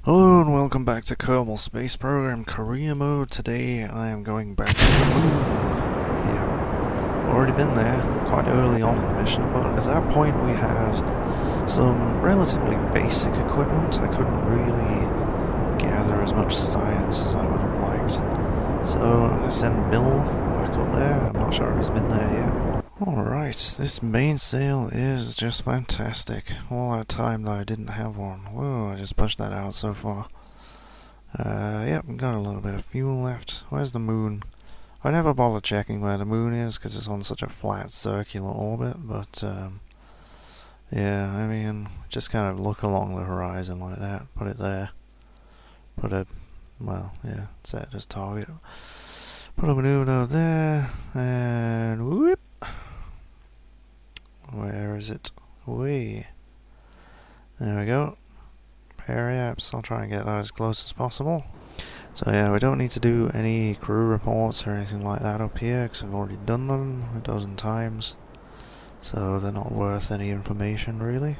Hello and welcome back to Kerbal Space Program Career Mode. Today I am going back to the moon. Yeah, already been there quite early on in the mission, but at that point we had some relatively basic equipment. I couldn't really gather as much science as I would have liked. So I'm going to send Bill back up there. I'm not sure if he's been there yet. Alright, this mainsail is just fantastic. All that time that I didn't have one. Whoa, I just pushed that out so far. Yep, got a little bit of fuel left. Where's the moon? I never bother checking where the moon is because it's on such a flat circular orbit, but yeah, I mean, just kind of look along the horizon like that, put it there. Put it, well, yeah, set as target. Put a maneuver there, and whoop! Where is it? Whee! There we go. Perhaps I'll try and get that as close as possible. So yeah, we don't need to do any crew reports or anything like that up here because I've already done them a dozen times. So they're not worth any information really.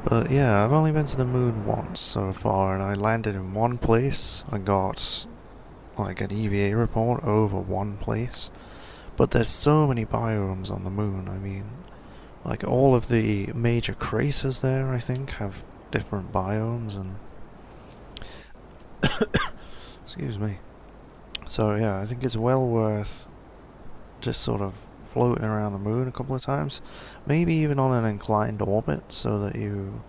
But yeah, I've only been to the moon once so far and I landed in one place. I got like an EVA report over one place. But there's so many biomes on the moon. I mean, like all of the major craters there, I think, have different biomes and excuse me. So yeah, I think it's well worth just sort of floating around the moon a couple of times, maybe even on an inclined orbit, so that you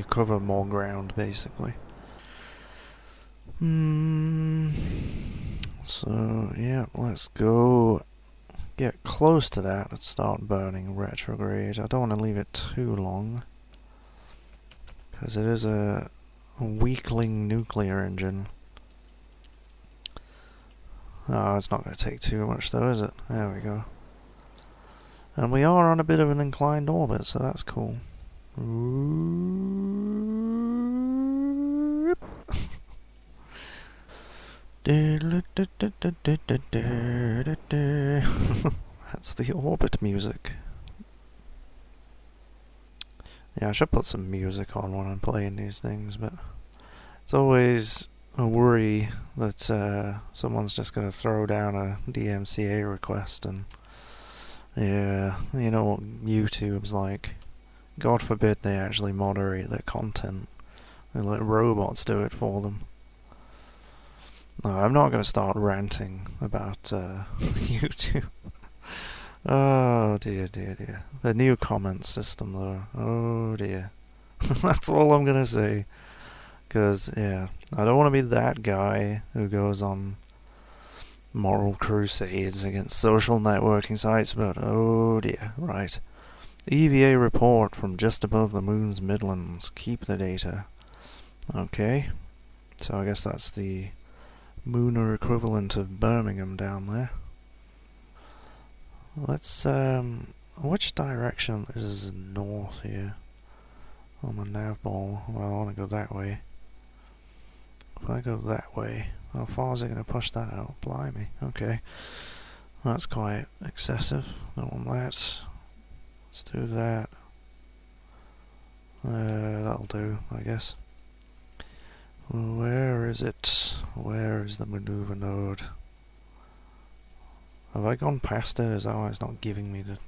cover more ground basically. So yeah, let's go get close to that and start burning retrograde. I don't want to leave it too long because it is a weakling nuclear engine. Oh, it's not going to take too much though, is it? There we go. And we are on a bit of an inclined orbit, so that's cool. That's the orbit music. Yeah, I should put some music on when I'm playing these things, but it's always a worry that someone's just going to throw down a DMCA request and yeah, you know what YouTube's like. God forbid they actually moderate their content. They let robots do it for them. No, I'm not going to start ranting about YouTube. Oh dear, dear, dear. The new comment system though. Oh dear. That's all I'm going to say. Because, yeah, I don't want to be that guy who goes on moral crusades against social networking sites, but oh dear, right. EVA report from just above the moon's midlands. Keep the data. Okay. So I guess that's the lunar equivalent of Birmingham down there. Let's, which direction is north here? On the nav ball. Well, I want to go that way. If I go that way, how far is it going to push that out? Blimey. Okay. That's quite excessive. Don't want that. Let's do that. That'll do, I guess. Where is it? Where is the maneuver node? Have I gone past it? Is that why it's not giving me the...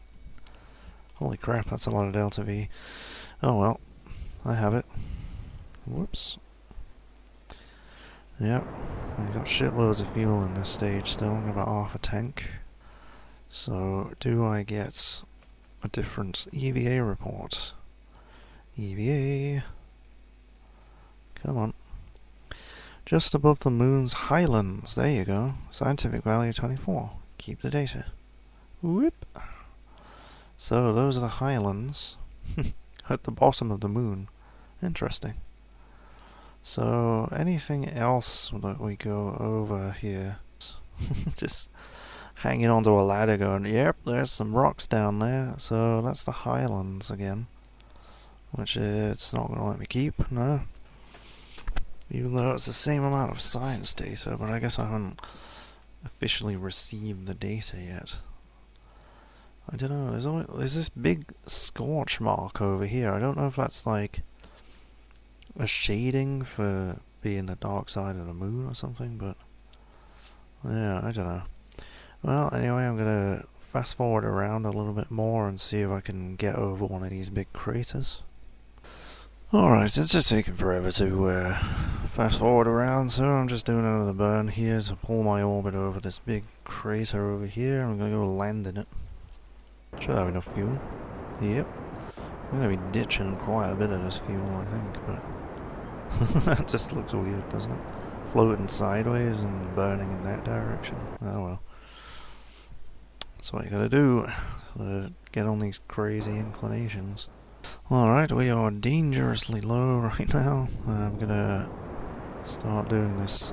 Holy crap, that's a lot of delta V. Oh well, I have it. Whoops. Yep, we've got shitloads of fuel in this stage still, about half a tank. So, do I get a different EVA report? EVA. Come on. Just above the moon's highlands. There you go. Scientific value 24. Keep the data. Whoop. So those are the highlands at the bottom of the moon. Interesting. So anything else that we go over here? Just hanging onto a ladder going, yep, there's some rocks down there. So that's the highlands again. Which it's not going to let me keep, no. Even though it's the same amount of science data, but I guess I haven't officially received the data yet. I don't know. There's this big scorch mark over here. I don't know if that's like a shading for being the dark side of the moon or something, but yeah, I don't know. Well, anyway, I'm gonna fast forward around a little bit more and see if I can get over one of these big craters. Alright, it's just taking forever to fast forward around, so I'm just doing another burn here to pull my orbit over this big crater over here. I'm gonna go land in it. Should have enough fuel. Yep. I'm gonna be ditching quite a bit of this fuel, I think, but that just looks weird, doesn't it? Floating sideways and burning in that direction. Oh well. That's what you gotta do to get on these crazy inclinations. Alright, we are dangerously low right now. I'm gonna start doing this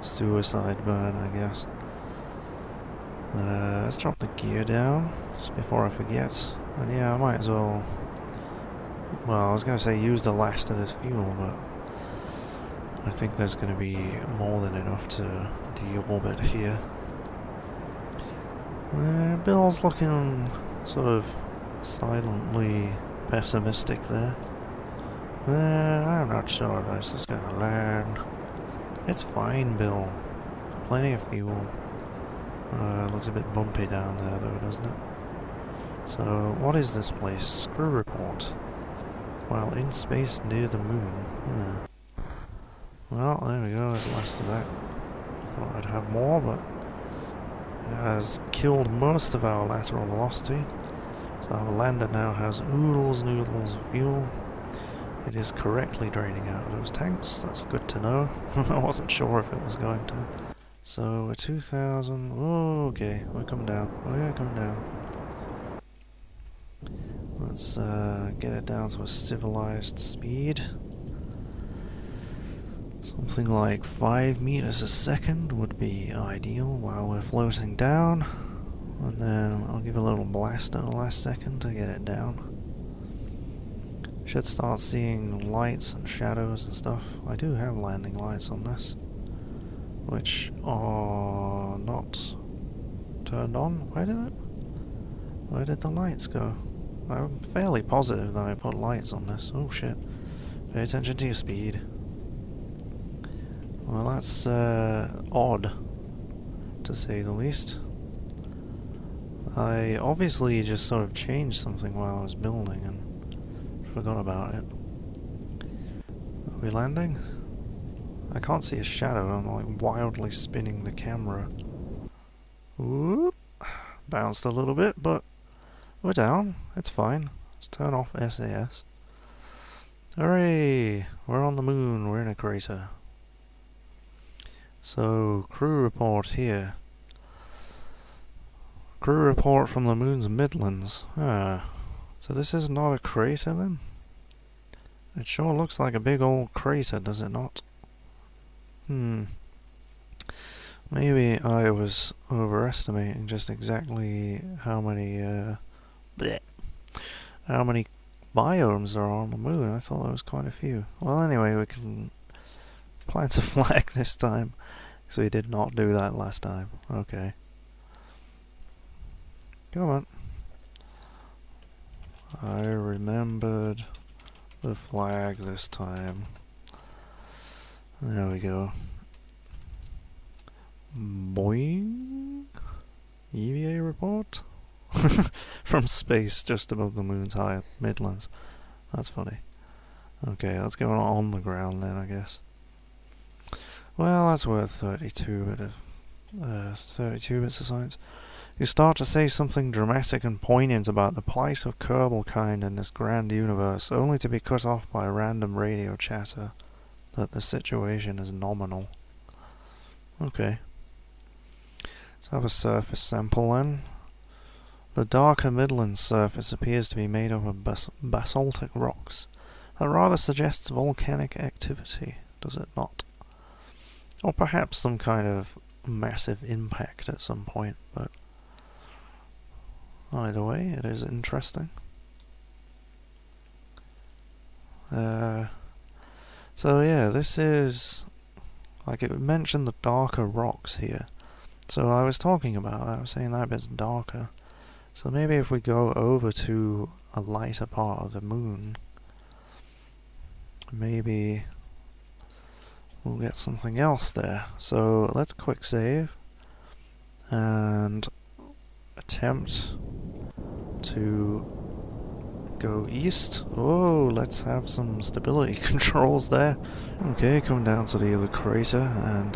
suicide burn, I guess. Let's drop the gear down just before I forget. And yeah, I might as well. Well, I was gonna say use the last of this fuel, but I think there's gonna be more than enough to deorbit here. Bill's looking sort of silently pessimistic there. I'm not sure this is gonna land. It's fine, Bill. Plenty of fuel. Looks a bit bumpy down there though, doesn't it? So, what is this place? Crew report. While in space near the moon. Well, there we go, there's the last of that. Thought I'd have more, but it has killed most of our lateral velocity. So our lander now has oodles and oodles of fuel. It is correctly draining out of those tanks. That's good to know. I wasn't sure if it was going to. So we're 2,000. Oh, okay, we're coming down. We're coming down. Let's get it down to a civilized speed. Something like 5 meters a second would be ideal while we're floating down. And then I'll give a little blast in the last second to get it down. Should start seeing lights and shadows and stuff. I do have landing lights on this, which are not turned on. Where did the lights go? I'm fairly positive that I put lights on this. Oh shit. Pay attention to your speed. Well, that's odd, to say the least. I obviously just sort of changed something while I was building and forgot about it. Are we landing? I can't see a shadow. I'm like wildly spinning the camera. Whoop. Bounced a little bit, but we're down. It's fine. Let's turn off SAS. Hooray! We're on the moon. We're in a crater. So, crew report here. Crew report from the moon's midlands. So this is not a crater then? It sure looks like a big old crater, does it not? Maybe I was overestimating just exactly how many biomes there are on the moon. I thought there was quite a few. Well, anyway, we can plant a flag this time, because we did not do that last time. Okay. Come on. I remembered the flag this time. There we go. Boing. EVA report? From space, just above the moon's high midlands. That's funny. Okay, let's go on the ground then, I guess. Well, that's worth 32 bits of science. You start to say something dramatic and poignant about the plight of Kerbal kind in this grand universe, only to be cut off by random radio chatter that the situation is nominal. Okay. Let's have a surface sample then. The darker midland surface appears to be made up of basaltic rocks. That rather suggests volcanic activity, does it not? Or perhaps some kind of massive impact at some point, but either way, it is interesting. So yeah, this is, like, it mentioned the darker rocks here. So I was talking about, I was saying that bit's darker. So maybe if we go over to a lighter part of the moon, maybe we'll get something else there. So let's quick save and attempt to go east. Oh, let's have some stability controls there. Okay, come down to the other crater, and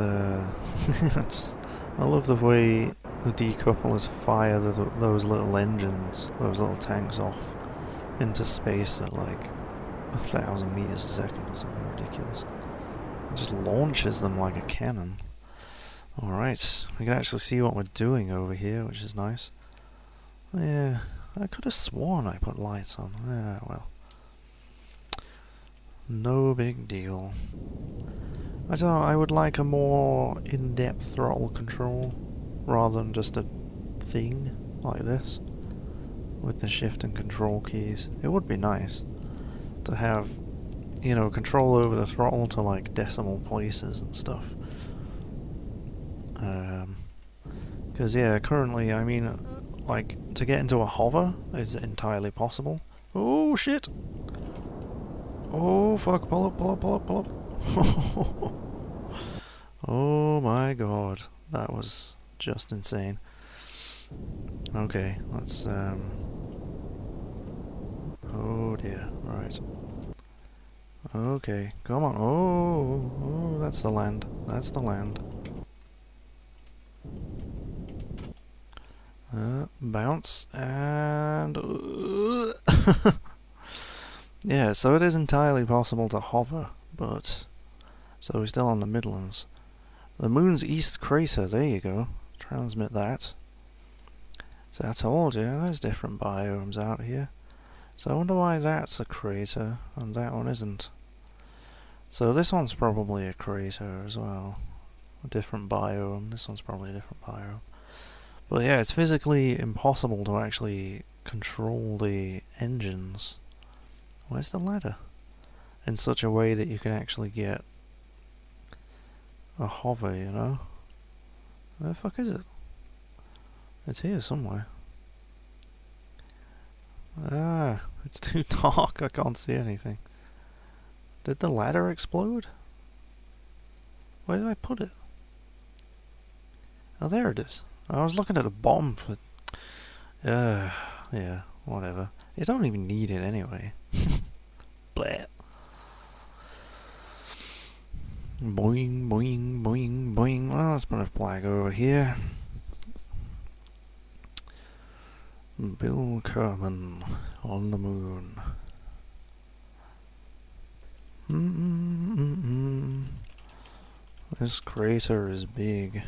I love the way the decouplers fire those little engines, those little tanks off into space at like 1,000 meters a second or something ridiculous. It just launches them like a cannon. Alright, we can actually see what we're doing over here, which is nice. Yeah, I could have sworn I put lights on. Yeah, well. No big deal. I don't know, I would like a more in-depth throttle control rather than just a thing like this with the shift and control keys. It would be nice to have, you know, control over the throttle to like decimal places and stuff. Because yeah, currently, I mean, like, to get into a hover is entirely possible. Oh shit! Oh fuck, pull up, pull up, pull up, pull up. Oh my god, that was just insane. Okay, let's oh dear, right. Okay, come on. Oh, that's the land. That's the land. Bounce and yeah, so it is entirely possible to hover, but so we're still on the Midlands. The moon's east crater, there you go. Transmit that. So I told you, there's different biomes out here. So I wonder why that's a crater and that one isn't. So this one's probably a crater as well. A different biome. This one's probably a different biome. But yeah, it's physically impossible to actually control the engines. Where's the ladder? In such a way that you can actually get a hover, you know? Where the fuck is it? It's here somewhere. Ah, it's too dark, I can't see anything. Did the ladder explode? Where did I put it? Oh, there it is. I was looking at the bottom for... yeah, whatever. You don't even need it anyway. Bleh. Boing, boing, boing, boing. Well, let's put a flag over here. Bill Kerbal on the moon. This crater is big.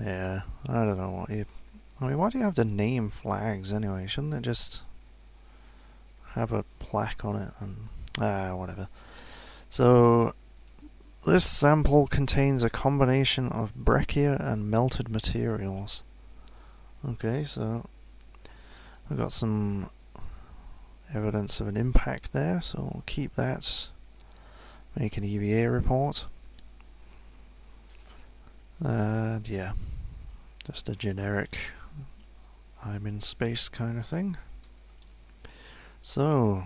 Yeah, I don't know what you... I mean, why do you have to name flags anyway? Shouldn't it just have a plaque on it and... whatever. So, this sample contains a combination of breccia and melted materials. Okay, so I've got some evidence of an impact there, so we'll keep that. Make an EVA report. And yeah, just a generic I'm in space kind of thing. So,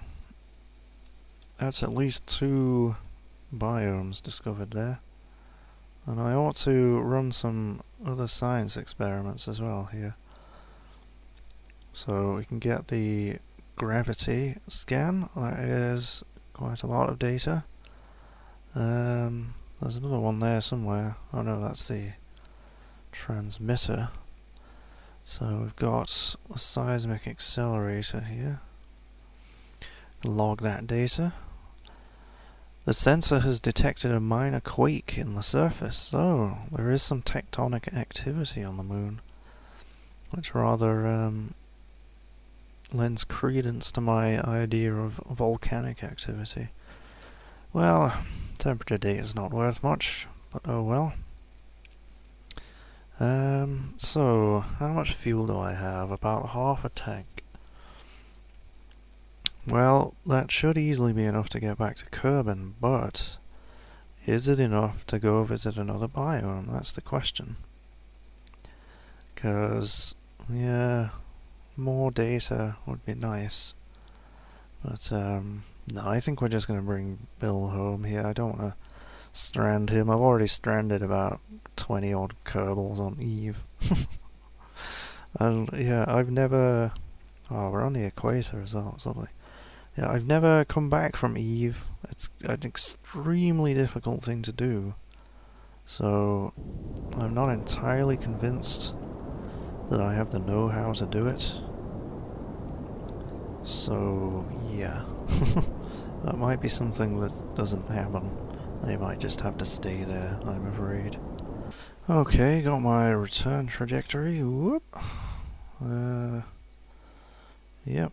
that's at least 2 biomes discovered there. And I ought to run some other science experiments as well here. So we can get the gravity scan. That is quite a lot of data. There's another one there somewhere. Oh no, that's the transmitter. So we've got the seismic accelerator here. Log that data. The sensor has detected a minor quake in the surface, so there is some tectonic activity on the moon, which rather lends credence to my idea of volcanic activity. Well, temperature data is not worth much, but oh well. So, how much fuel do I have? About half a tank. Well, that should easily be enough to get back to Kerbal, but is it enough to go visit another biome? That's the question. Because Yeah, more data would be nice. But, no, I think we're just going to bring Bill home here. I don't want to strand him. I've already stranded about 20 odd Kerbals on Eve. And, yeah, I've never... Oh, we're on the equator as well, it's lovely. Yeah, I've never come back from Eve. It's an extremely difficult thing to do. So, I'm not entirely convinced that I have the know-how to do it. So, yeah. That might be something that doesn't happen. They might just have to stay there, I'm afraid. Okay, got my return trajectory. Whoop. Yep.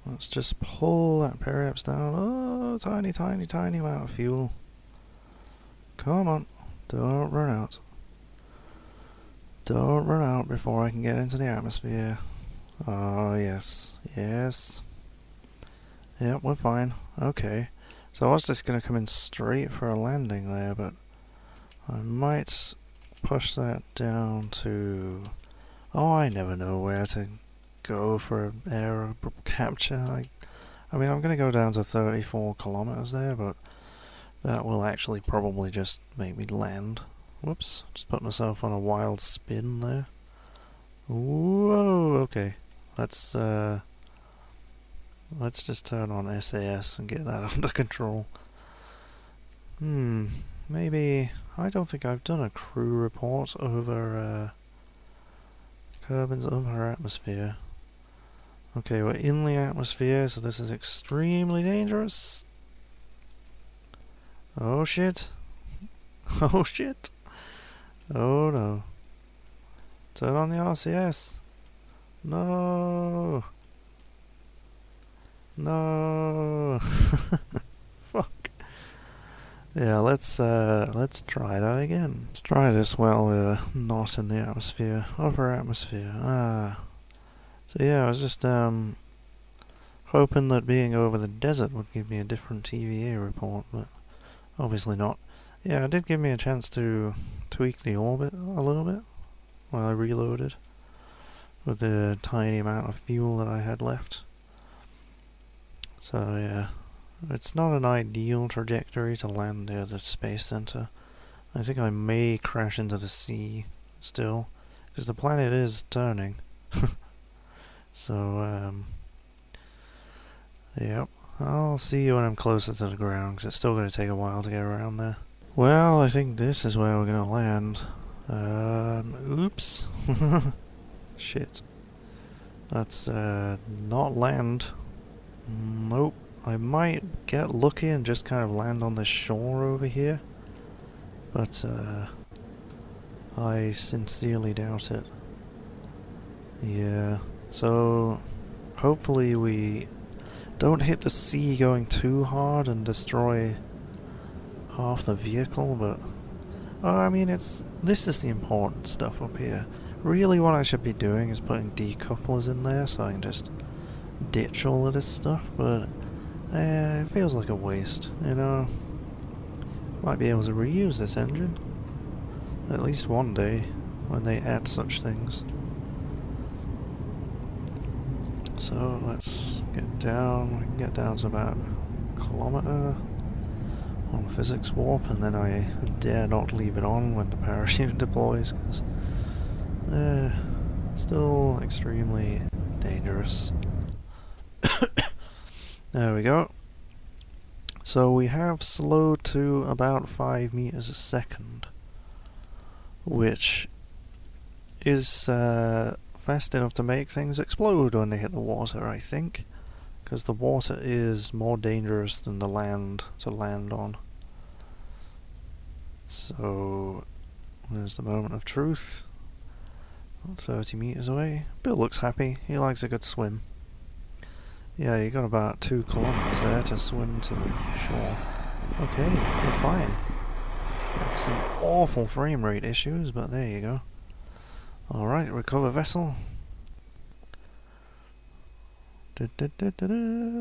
Let's just pull that periaps down. Oh, tiny, tiny, tiny amount of fuel. Come on. Don't run out. Don't run out before I can get into the atmosphere. Oh, yes. Yes. Yep, we're fine. Okay. So I was just going to come in straight for a landing there, but I might push that down to... Oh, I never know where to go for air capture. I mean, I'm going to go down to 34 kilometers there, but that will actually probably just make me land. Whoops, just put myself on a wild spin there. Whoa, okay. Let's just turn on SAS and get that under control. Maybe... I don't think I've done a crew report over Kerbin's upper atmosphere. Okay, we're in the atmosphere, so this is extremely dangerous. Oh shit. Oh shit. Oh no. Turn on the RCS. No. No. Fuck. Yeah, let's try that again. Let's try this while we're not in the atmosphere. Upper atmosphere. So yeah, I was just hoping that being over the desert would give me a different TVA report, but obviously not. Yeah, it did give me a chance to tweak the orbit a little bit while I reloaded with the tiny amount of fuel that I had left. So yeah, it's not an ideal trajectory to land near the space center. I think I may crash into the sea still, because the planet is turning. So, yep. I'll see you when I'm closer to the ground, because it's still going to take a while to get around there. Well, I think this is where we're going to land. Oops. Shit. That's, not land. Nope. I might get lucky and just kind of land on the shore over here. But, I sincerely doubt it. Yeah. So, hopefully we don't hit the sea going too hard and destroy half the vehicle, but... I mean, this is the important stuff up here. Really what I should be doing is putting decouplers in there so I can just ditch all of this stuff, but it feels like a waste, you know? Might be able to reuse this engine. At least one day, when they add such things. So let's get down. We can get down to about a kilometer on physics warp, and then I dare not leave it on when the parachute deploys, because still extremely dangerous. There we go. So we have slowed to about 5 meters a second, which is fast enough to make things explode when they hit the water, I think, because the water is more dangerous than the land to land on. So there's the moment of truth. 30 meters away. Bill looks happy. He likes a good swim. Yeah, you got about 2 kilometers there to swim to the shore. Okay, we're fine. Had some awful frame rate issues, but there you go. Alright, recover vessel.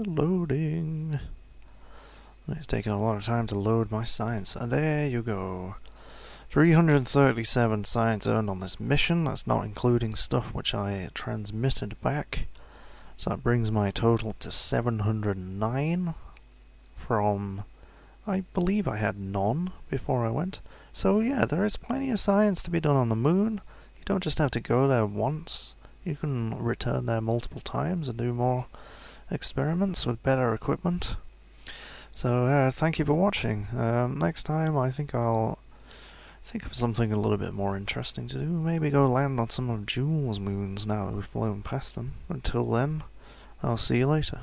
Loading. It's taking a lot of time to load my science. And there you go. 337 science earned on this mission. That's not including stuff which I transmitted back. So that brings my total to 709 from, I believe I had none before I went. So yeah, there is plenty of science to be done on the moon. You don't just have to go there once. You can return there multiple times and do more experiments with better equipment. So thank you for watching. Next time I think I'll think of something a little bit more interesting to do. Maybe go land on some of Jules' moons now that we've flown past them. Until then, I'll see you later.